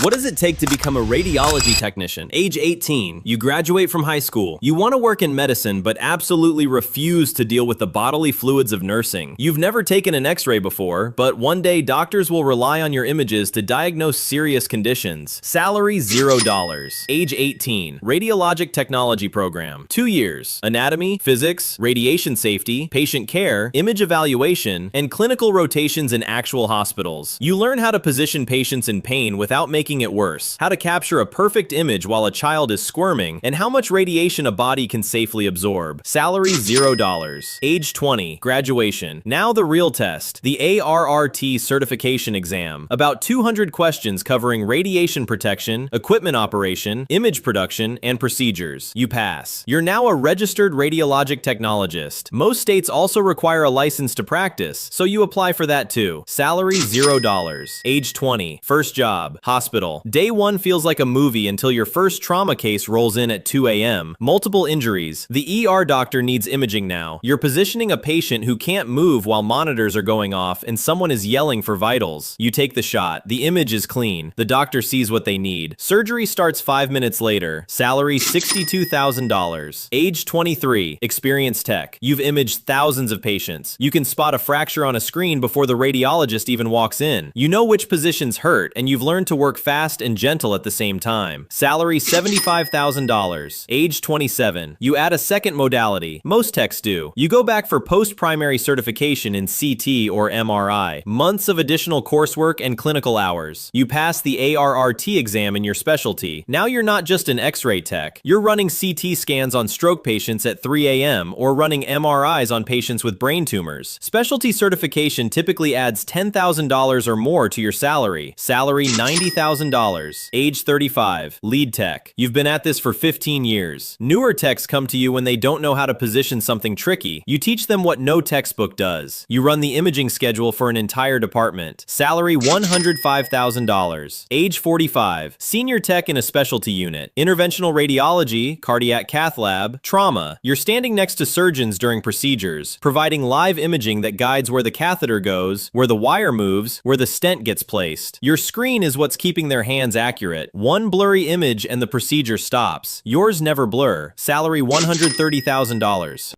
What does it take to become a radiology technician? Age 18, you graduate from high school. You want to work in medicine, but absolutely refuse to deal with the bodily fluids of nursing. You've never taken an x-ray before, but one day doctors will rely on your images to diagnose serious conditions. Salary $0. Age 18, radiologic technology program. 2 years, anatomy, physics, radiation safety, patient care, image evaluation, and clinical rotations in actual hospitals. You learn how to position patients in pain without making it worse, how to capture a perfect image while a child is squirming, and how much radiation a body can safely absorb. Salary $0. Age 20, graduation. Now the real test, the ARRT certification exam. About 200 questions covering radiation protection, equipment operation, image production, and procedures. You pass. You're now a registered radiologic technologist. Most states also require a license to practice, so you apply for that too. Salary $0. Age 20, first job, hospital. Day one feels like a movie until your first trauma case rolls in at 2 a.m. Multiple injuries. The ER doctor needs imaging now. You're positioning a patient who can't move while monitors are going off and someone is yelling for vitals. You take the shot. The image is clean. The doctor sees what they need. Surgery starts 5 minutes later. Salary $62,000. Age 23, experienced tech. You've imaged thousands of patients. You can spot a fracture on a screen before the radiologist even walks in. You know which positions hurt, and you've learned to work fast and gentle at the same time. Salary $75,000. Age 27. You add a second modality. Most techs do. You go back for post-primary certification in CT or MRI. Months of additional coursework and clinical hours. You pass the ARRT exam in your specialty. Now you're not just an X-ray tech. You're running CT scans on stroke patients at 3 a.m. or running MRIs on patients with brain tumors. Specialty certification typically adds $10,000 or more to your salary. Salary $90,000. Age 35, lead tech. You've been at this for 15 years. Newer techs come to you when they don't know how to position something tricky. You teach them what no textbook does. You run the imaging schedule for an entire department. Salary $105,000. Age 45, senior tech in a specialty unit. Interventional radiology, cardiac cath lab, trauma. You're standing next to surgeons during procedures, providing live imaging that guides where the catheter goes, where the wire moves, where the stent gets placed. Your screen is what's keeping their hands accurate. One blurry image and the procedure stops. Yours never blur. Salary $130,000.